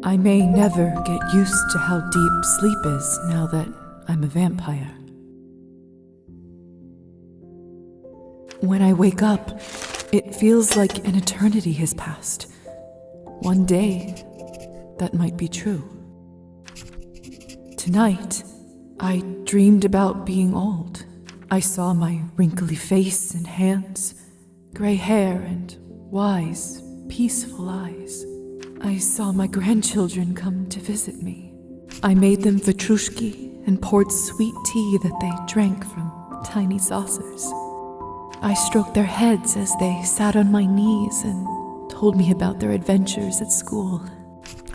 I may never get used to how deep sleep is now that I'm a vampire. When I wake up, it feels like an eternity has passed. One day, that might be true. Tonight, I dreamed about being old. I saw my wrinkly face and hands, gray hair and wise, peaceful eyes. I saw my grandchildren come to visit me. I made them vatrushki and poured sweet tea that they drank from tiny saucers. I stroked their heads as they sat on my knees and told me about their adventures at school.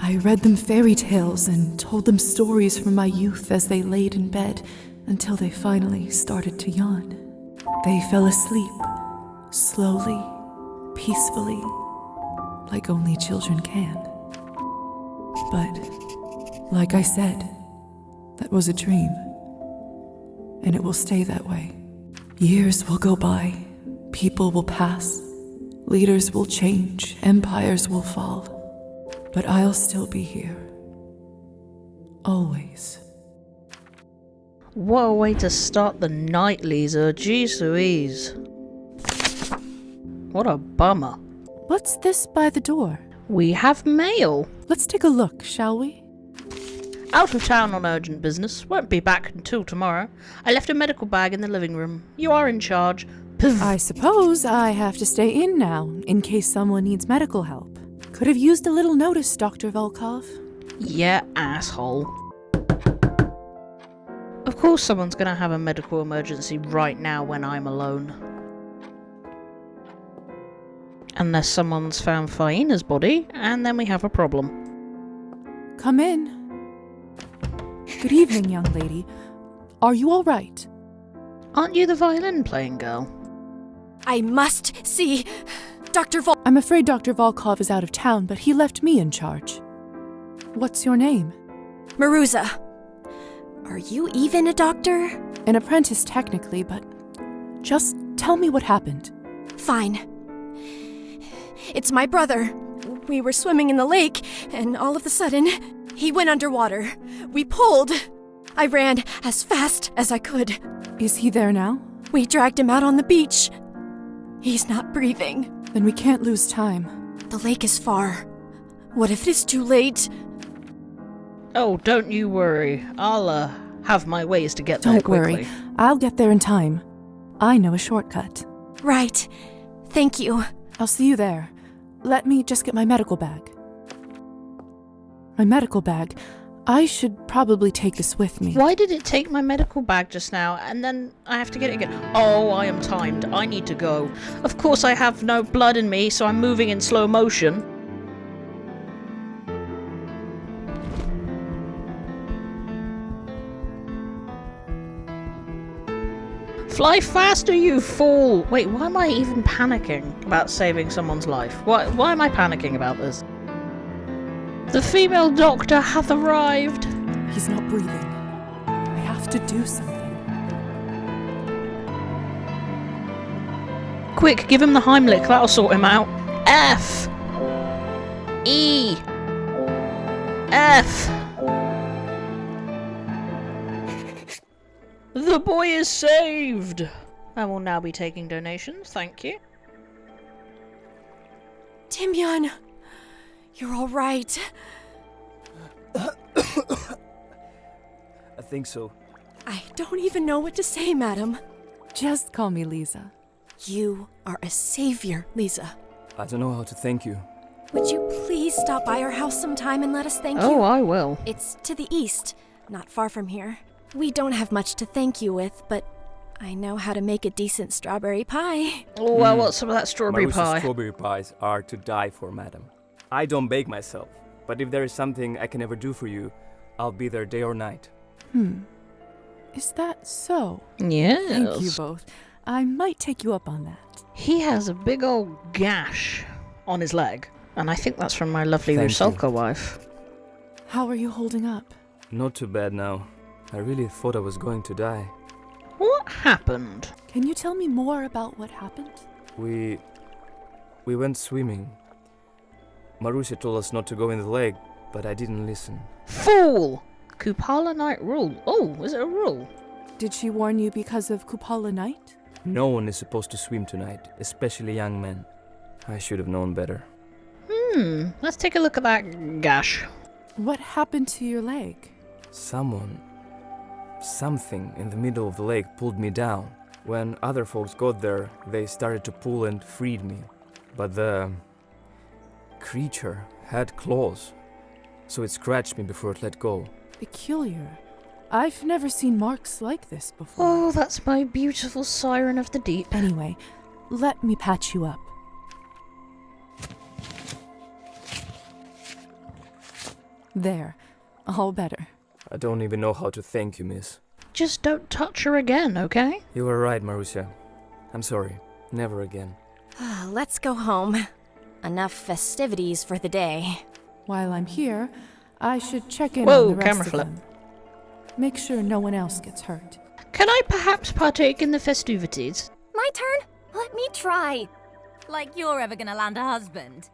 I read them fairy tales and told them stories from my youth as they laid in bed until they finally started to yawn. They fell asleep, slowly, peacefully, like only children can. But, like I said, that was a dream, and it will stay that way. Years will go by, people will pass, leaders will change, empires will fall, but I'll still be here. Always. What a way to start the night, Lisa. Jeez Louise. What a bummer. What's this by the door? We have mail. Let's take a look, shall we? Out of town on urgent business. Won't be back until tomorrow. I left a medical bag in the living room. You are in charge. I suppose I have to stay in now, in case someone needs medical help. Could have used a little notice, Dr. Volkov. Yeah, asshole. Of course someone's gonna have a medical emergency right now when I'm alone. Unless someone's found Faina's body, and then we have a problem. Come in. Good evening, young lady. Are you all right? Aren't you the violin-playing girl? I must see Dr. I'm afraid Dr. Volkov is out of town, but he left me in charge. What's your name? Maruza. Are you even a doctor? An apprentice technically, but just tell me what happened. Fine. It's my brother. We were swimming in the lake, and all of a sudden, he went underwater. We pulled. I ran as fast as I could. Is he there now? We dragged him out on the beach. He's not breathing. Then we can't lose time. The lake is far. What if it is too late? Oh, don't you worry. I'll, have my ways to get there Don't quickly. worry. I'll get there in time. I know a shortcut. Right. Thank you. I'll see you there. Let me just get my medical bag. My medical bag. I should probably take this with me. Why did it take my medical bag just now, and then I have to get it again? Oh, I am timed. I need to go. Of course I have no blood in me, so I'm moving in slow motion. Fly faster, you fool! Wait, why am I even panicking about saving someone's life? Why am I panicking about this? The female doctor hath arrived! He's not breathing. I have to do something. Quick, give him the Heimlich, that'll sort him out. F! E! F! The boy is saved! I will now be taking donations, thank you. Timyon, you're all right. I think so. I don't even know what to say, madam. Just call me Lisa. You are a savior, Lisa. I don't know how to thank you. Would you please stop by our house sometime and let us thank you? Oh, I will. It's to the east, not far from here. We don't have much to thank you with, but I know how to make a decent strawberry pie. Oh, well, what's some of that strawberry Marusa's pie? strawberry pies are to die for, madam. I don't bake myself, but if there is something I can ever do for you, I'll be there day or night. Is that so? Yes. Thank you both. I might take you up on that. He has a big old gash on his leg, and I think that's from my lovely Thank Rusalka you. wife. How are you holding up? Not too bad now. I really thought I was going to die. What happened? Can you tell me more about what happened? We went swimming. Marusia told us not to go in the lake, but I didn't listen. Fool! Kupala Night rule. Oh, is it a rule? Did she warn you because of Kupala Night? No one is supposed to swim tonight, especially young men. I should have known better. Let's take a look at that gash. What happened to your leg? Something in the middle of the lake pulled me down. When other folks got there, they started to pull and freed me. But the creature had claws, so it scratched me before it let go. Peculiar. I've never seen marks like this before. Oh, that's my beautiful siren of the deep. Anyway, let me patch you up. There. All better. I don't even know how to thank you, miss. Just don't touch her again, okay? You were right, Marussia. I'm sorry. Never again. Let's go home. Enough festivities for the day. While I'm here, I should check in Whoa, on the rest camera of flip. them. Make sure no one else gets hurt. Can I perhaps partake in the festivities? My turn? Let me try. Like you're ever gonna land a husband.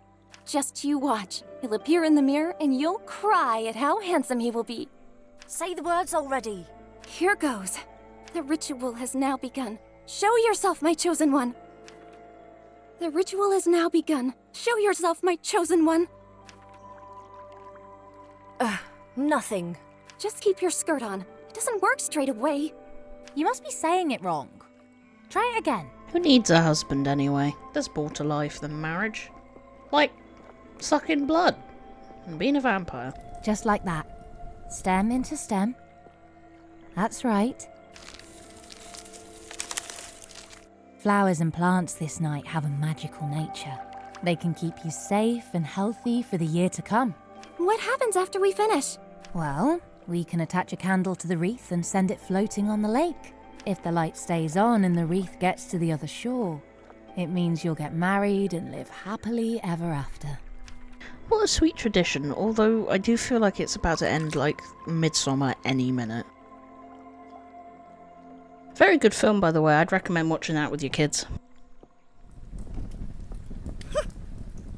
Just you watch. He'll appear in the mirror and you'll cry at how handsome he will be. Say the words already. Here goes. The ritual has now begun. Show yourself, my chosen one. The ritual has now begun. Show yourself, my chosen one. Nothing. Just keep your skirt on. It doesn't work straight away. You must be saying it wrong. Try it again. Who needs a husband anyway? There's more to life than marriage. Like, sucking blood and being a vampire. Just like that. Stem into stem. That's right. Flowers and plants this night have a magical nature. They can keep you safe and healthy for the year to come. What happens after we finish? Well, we can attach a candle to the wreath and send it floating on the lake. If the light stays on and the wreath gets to the other shore, it means you'll get married and live happily ever after. What a sweet tradition, although I do feel like it's about to end like midsummer any minute. Very good film, by the way. I'd recommend watching that with your kids.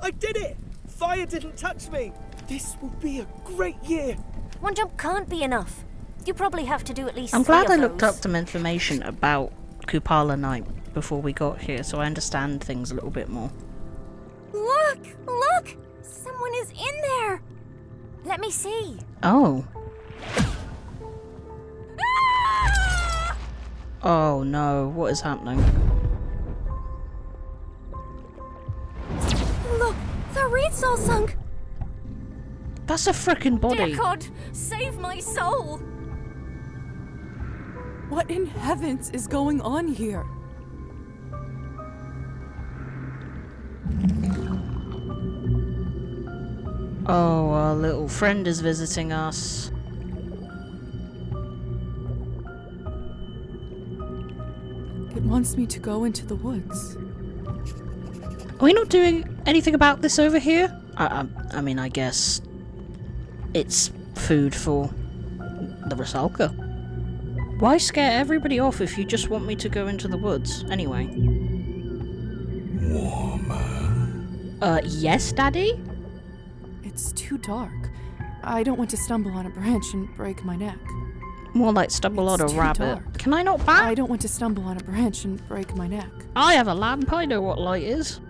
I did it! Fire didn't touch me! This will be a great year! One jump can't be enough. You probably have to do at least I'm 3 glad I of looked those. up some information about Kupala Night before we got here, so I understand things a little bit more. Look! Look! Someone is in there! Let me see. Oh. Ah! Oh no, what is happening? Look! The wreath's all sunk! That's a frickin' body. Dear God, save my soul! What in heavens is going on here? Oh, our little friend is visiting us. It wants me to go into the woods. Are we not doing anything about this over here? I mean, I guess it's food for the Rusalka. Why scare everybody off if you just want me to go into the woods? Anyway. Warmer. Yes, Daddy? It's too dark. I don't want to stumble on a branch and break my neck. More like stumble on a It's too rabbit. dark. Can I not back? I don't want to stumble on a branch and break my neck. I have a lamp, I know what light is.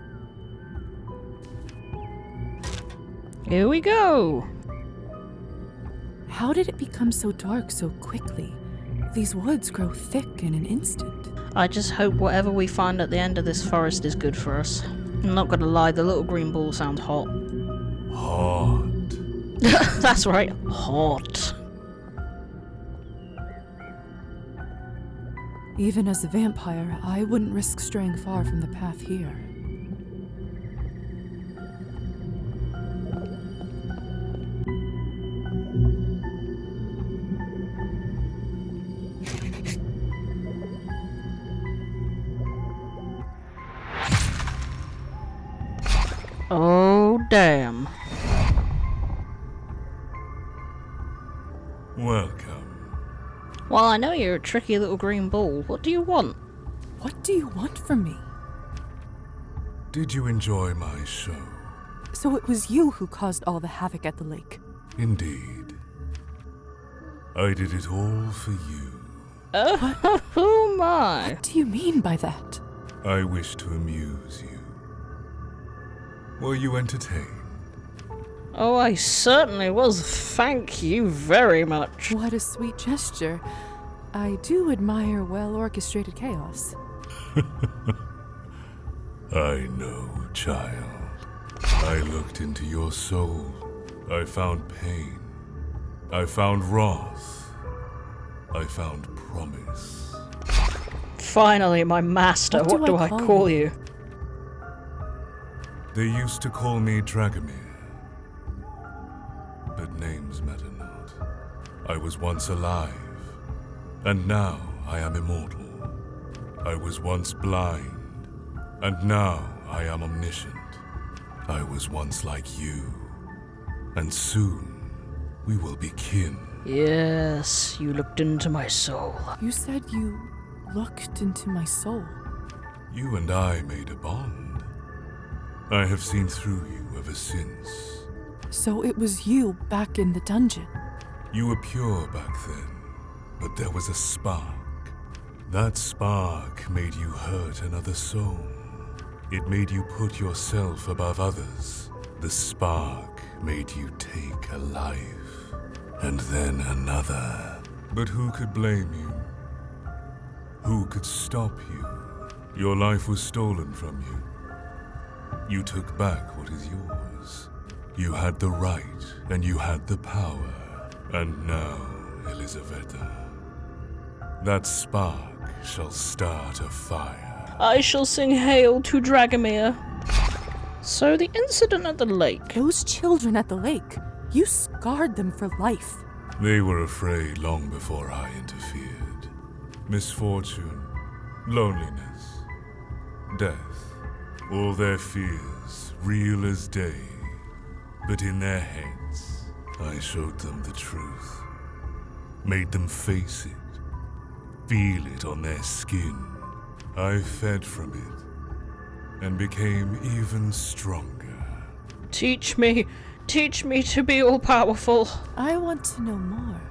Here we go! How did it become so dark so quickly? These woods grow thick in an instant. I just hope whatever we find at the end of this forest is good for us. I'm not gonna lie, the little green ball sounds hot. Hot. That's right, hot. Even as a vampire, I wouldn't risk straying far from the path here. Oh, damn. Welcome. Well, I know you're a tricky little green ball. What do you want? What do you want from me? Did you enjoy my show? So it was you who caused all the havoc at the lake. Indeed. I did it all for you. Oh my! What do you mean by that? I wish to amuse you. Were you entertained? Oh, I certainly was. Thank you very much. What a sweet gesture. I do admire well-orchestrated chaos. I know, child. I looked into your soul. I found pain. I found wrath. I found promise. Finally, my master. What do I call you? They used to call me Dragomir. But names matter not. I was once alive, and now I am immortal. I was once blind, and now I am omniscient. I was once like you, and soon we will be kin. Yes, you looked into my soul. You said you looked into my soul. You and I made a bond. I have seen through you ever since. So it was you back in the dungeon. You were pure back then, but there was a spark. That spark made you hurt another soul. It made you put yourself above others. The spark made you take a life, and then another. But who could blame you? Who could stop you? Your life was stolen from you. You took back what is yours. You had the right, and you had the power. And now, Elisaveta, that spark shall start a fire. I shall sing hail to Dragomir. So the incident at the lake. Those children at the lake, you scarred them for life. They were afraid long before I interfered. Misfortune, loneliness, death, all their fears, real as day. But in their heads, I showed them the truth. Made them face it, feel it on their skin. I fed from it, and became even stronger. Teach me to be all-powerful. I want to know more.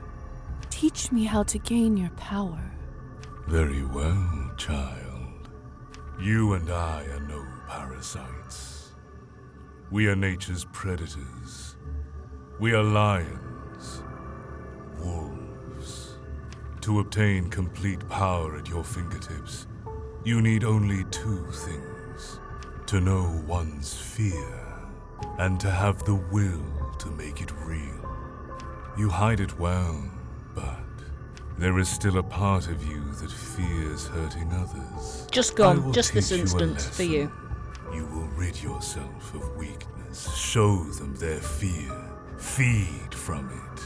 Teach me how to gain your power. Very well, child. You and I are no parasites. We are nature's predators. We are lions, wolves. To obtain complete power at your fingertips, you need only two things: to know one's fear, and to have the will to make it real. You hide it well, but there is still a part of you that fears hurting others. Just I gone, will just this teach you a instant for you. lesson. You will rid yourself of weakness, show them their fear, feed from it.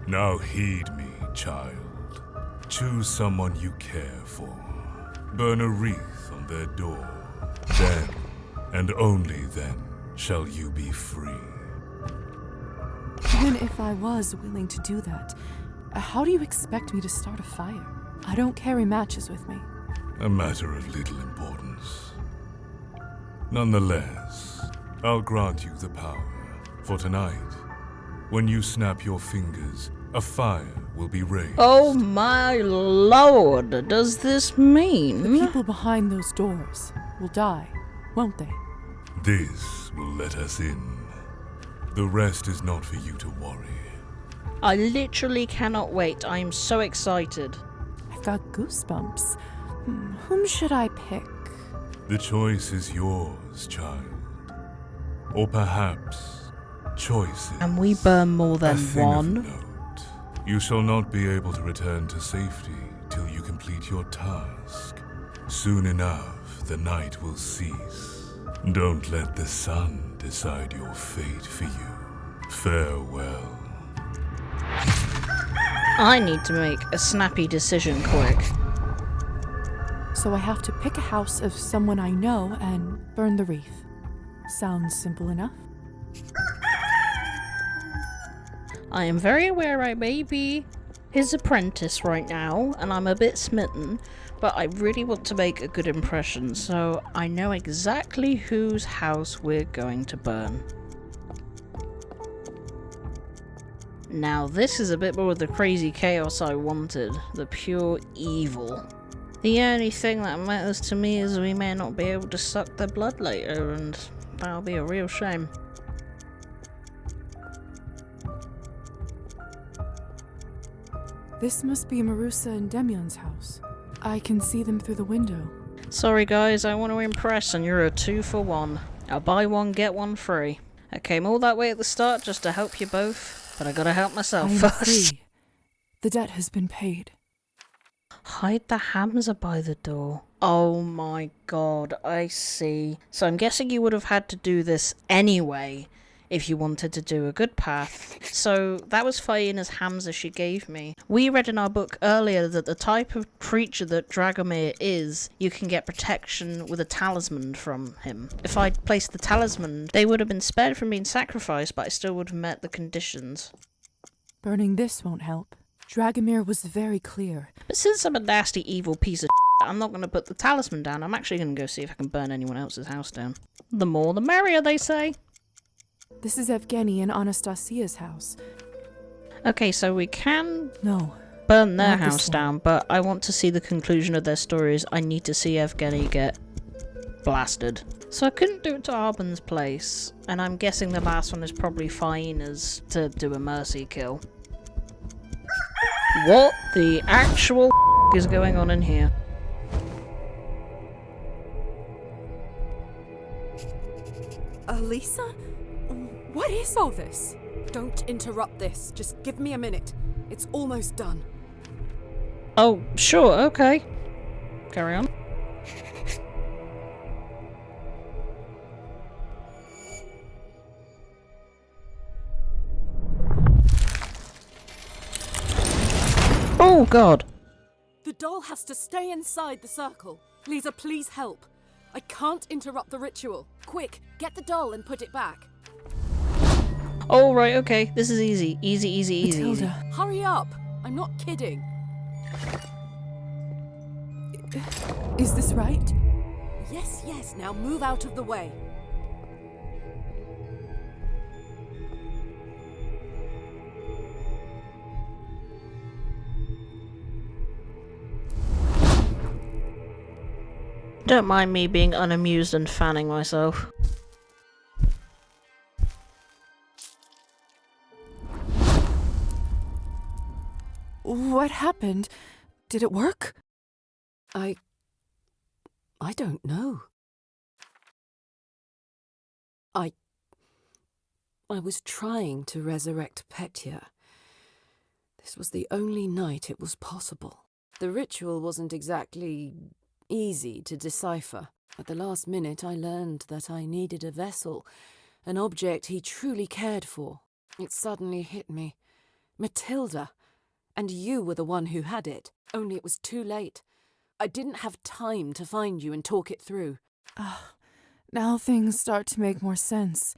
Now heed me, child. Choose someone you care for. Burn a wreath on their door. Then, and only then, shall you be free. Even if I was willing to do that, how do you expect me to start a fire? I don't carry matches with me. A matter of little importance. Nonetheless, I'll grant you the power. For tonight, when you snap your fingers, a fire will be raised. Oh my lord, does this The mean? people behind those doors will die, won't they? This will let us in. The rest is not for you to worry. I literally cannot wait. I am so excited. I've got goosebumps. Whom should I pick? The choice is yours, child. Or perhaps, choices. And we burn more A than thing of one. note. You shall not be able to return to safety till you complete your task. Soon enough, the night will cease. Don't let the sun decide your fate for you. Farewell. I need to make a snappy decision quick. So I have to pick a house of someone I know and burn the wreath. Sounds simple enough. I am very aware I may be his apprentice right now, and I'm a bit smitten, but I really want to make a good impression, so I know exactly whose house we're going to burn. Now this is a bit more of the crazy chaos I wanted. The pure evil. The only thing that matters to me is we may not be able to suck their blood later, and that'll be a real shame. This must be Marusa and Demion's house. I can see them through the window. Sorry guys, I want to impress and you're a 2 for 1. I'll buy one, get one free. I came all that way at the start just to help you both, but I gotta help myself I am first. free. The debt has been paid. Hide the Hamza by the door. Oh my god, I see. So I'm guessing you would have had to do this anyway if you wanted to do a good path. So that was Fiona's Hamza she gave me. We read in our book earlier that the type of creature that Dragomir is, you can get protection with a talisman from him. If I'd placed the talisman, they would have been spared from being sacrificed, but I still would have met the conditions. Burning this won't help. Dragomir was very clear. But since I'm a nasty evil piece of I'm not going to put the talisman down. I'm actually going to go see if I can burn anyone else's house down. The more the merrier, they say. This is Evgeny and Anastasia's house. Okay, so we can No. burn their Not this house one. down, but I want to see the conclusion of their stories. I need to see Evgeny get blasted. So I couldn't do it to Arbon's place, and I'm guessing the last one is probably Fiona's to do a mercy kill. What the actual is going on in here? Elisa? What is all this? Don't interrupt this. Just give me a minute. It's almost done. Oh, sure, okay. Carry on. Oh, God. The doll has to stay inside the circle. Lisa, please help. I can't interrupt the ritual. Quick, get the doll and put it back. Oh, right, okay. This is easy. Easy, easy, easy, easy. Matilda. Hurry up. I'm not kidding. Is this right? Yes, yes. Now move out of the way. Don't mind me being unamused and fanning myself. What happened? Did it work? I don't know. I was trying to resurrect Petya. This was the only night it was possible. The ritual wasn't exactly easy to decipher. At the last minute I learned that I needed a vessel, an object he truly cared for. It suddenly hit me. Matilda! And you were the one who had it. Only it was too late. I didn't have time to find you and talk it through. Now things start to make more sense.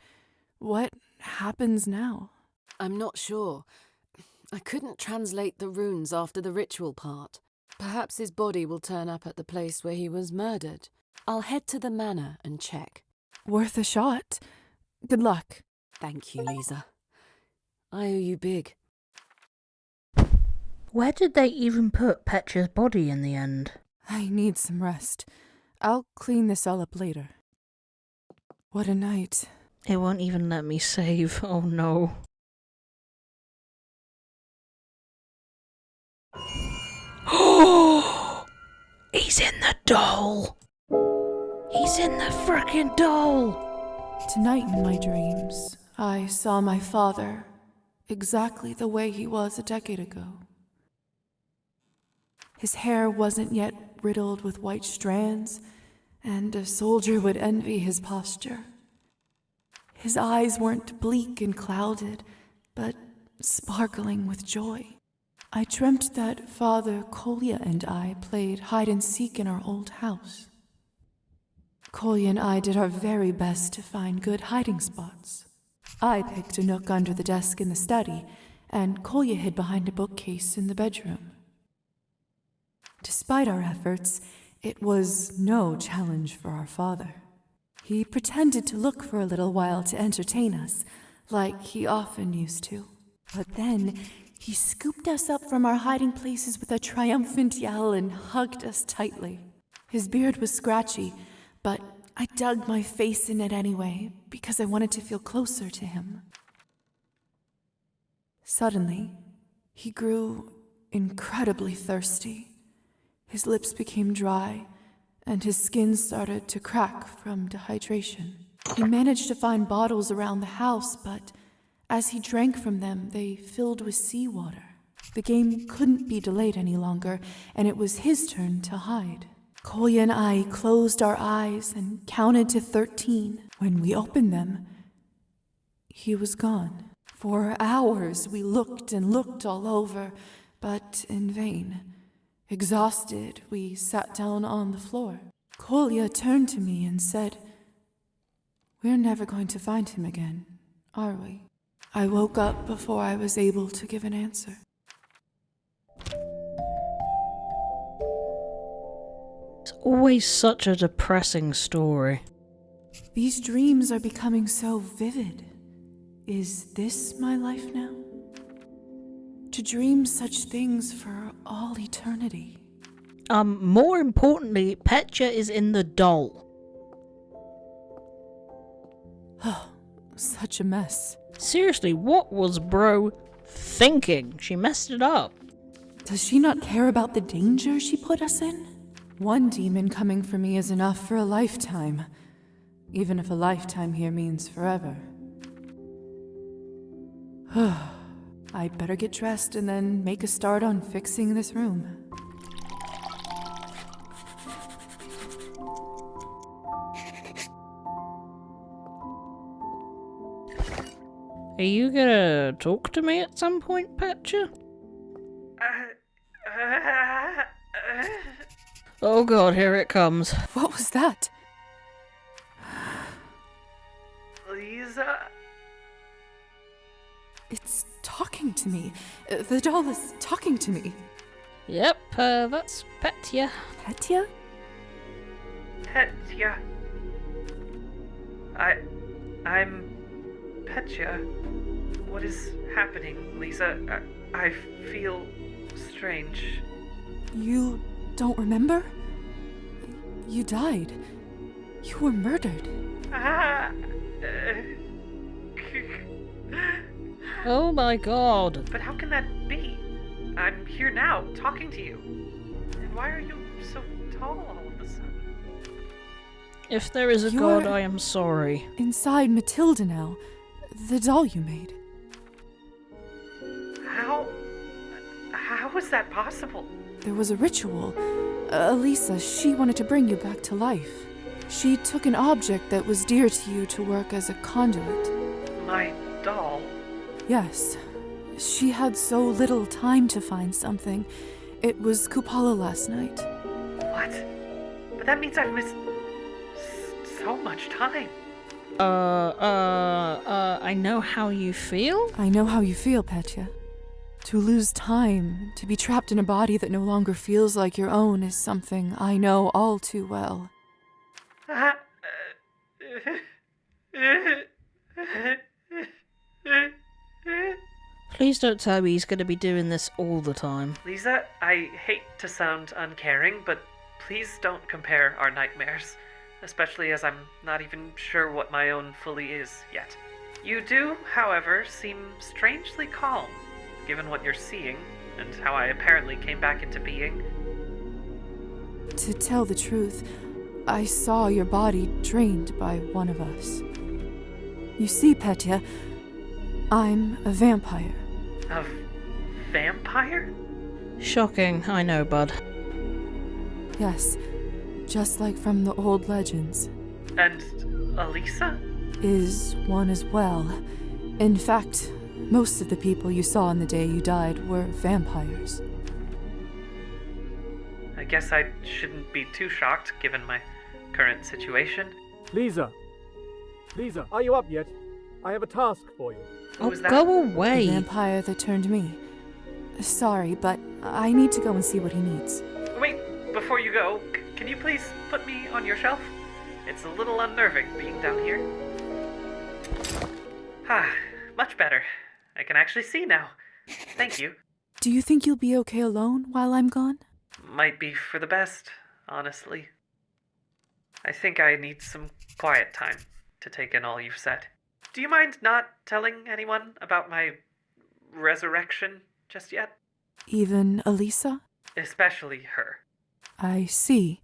What happens now? I'm not sure. I couldn't translate the runes after the ritual part. Perhaps his body will turn up at the place where he was murdered. I'll head to the manor and check. Worth a shot. Good luck. Thank you, Lisa. I owe you big. Where did they even put Petya's body in the end? I need some rest. I'll clean this all up later. What a night. It won't even let me save. Oh no. He's in the doll! He's in the frickin' doll! Tonight in my dreams, I saw my father exactly the way he was a decade ago. His hair wasn't yet riddled with white strands, and a soldier would envy his posture. His eyes weren't bleak and clouded, but sparkling with joy. I dreamt that Father Kolya and I played hide-and-seek in our old house. Kolya and I did our very best to find good hiding spots. I picked a nook under the desk in the study, and Kolya hid behind a bookcase in the bedroom. Despite our efforts, it was no challenge for our father. He pretended to look for a little while to entertain us, like he often used to. But then he scooped us up from our hiding places with a triumphant yell and hugged us tightly. His beard was scratchy, but I dug my face in it anyway because I wanted to feel closer to him. Suddenly, he grew incredibly thirsty. His lips became dry, and his skin started to crack from dehydration. He managed to find bottles around the house, but as he drank from them, they filled with seawater. The game couldn't be delayed any longer, and it was his turn to hide. Kolya and I closed our eyes and counted to 13. When we opened them, he was gone. For hours we looked and looked all over, but in vain. Exhausted, we sat down on the floor. Kolya turned to me and said, "We're never going to find him again, are we?" I woke up before I was able to give an answer. It's always such a depressing story. These dreams are becoming so vivid. Is this my life now? To dream such things for all eternity. More importantly, Petya is in the doll. Oh, such a mess. Seriously, what was Bro thinking? She messed it up. Does she not care about the danger she put us in? One demon coming for me is enough for a lifetime, even if a lifetime here means forever. I'd better get dressed and then make a start on fixing this room. Are you gonna talk to me at some point, Petya? Oh god, here it comes. What was that? Lisa? It's talking to me. The doll is talking to me. Yep, that's Petya. Petya? Petya. I'm Petya. What is happening, Lisa? I feel strange. You don't remember? You died. You were murdered. Oh my god. But how can that be? I'm here now, talking to you. And why are you so tall all of a sudden? If there is a You're god, I am sorry. inside Matilda now, the doll you made. How is that possible? There was a ritual. Elisa, she wanted to bring you back to life. She took an object that was dear to you to work as a conduit. My doll? Yes. She had so little time to find something. It was Kupala last night. What? But that means I've missed so much time. I know how you feel? I know how you feel, Petya. To lose time, to be trapped in a body that no longer feels like your own is something I know all too well. Please don't tell me he's going to be doing this all the time. Lisa, I hate to sound uncaring, but please don't compare our nightmares, especially as I'm not even sure what my own fully is yet. You do, however, seem strangely calm, given what you're seeing, and how I apparently came back into being. To tell the truth, I saw your body drained by one of us. You see, Petya, I'm a vampire. A vampire? Shocking, I know, bud. Yes, just like from the old legends. And Elisa? Is one as well. In fact, most of the people you saw on the day you died were vampires. I guess I shouldn't be too shocked, given my current situation. Lisa! Lisa, are you up yet? I have a task for you. Who was that? Go The away. vampire that turned me. Sorry, but I need to go and see what he needs. Wait, before you go, can you please put me on your shelf? It's a little unnerving being down here. Ah, much better. I can actually see now. Thank you. Do you think you'll be okay alone while I'm gone? Might be for the best, honestly. I think I need some quiet time to take in all you've said. Do you mind not telling anyone about my resurrection just yet? Even Elisa? Especially her. I see.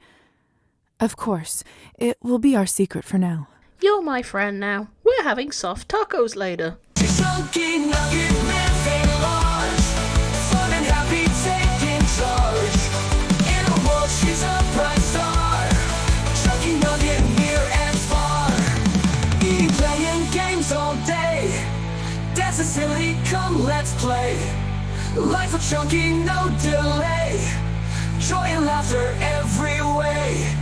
Of course. It will be our secret for now. You're my friend now. We're having soft tacos later. Chunky nugget living large, fun and happy taking charge. In a world she's a bright star, chunky nugget near and far. Eating, playing games all day, dancing silly, come let's play. Life of chunky, no delay, joy and laughter every way.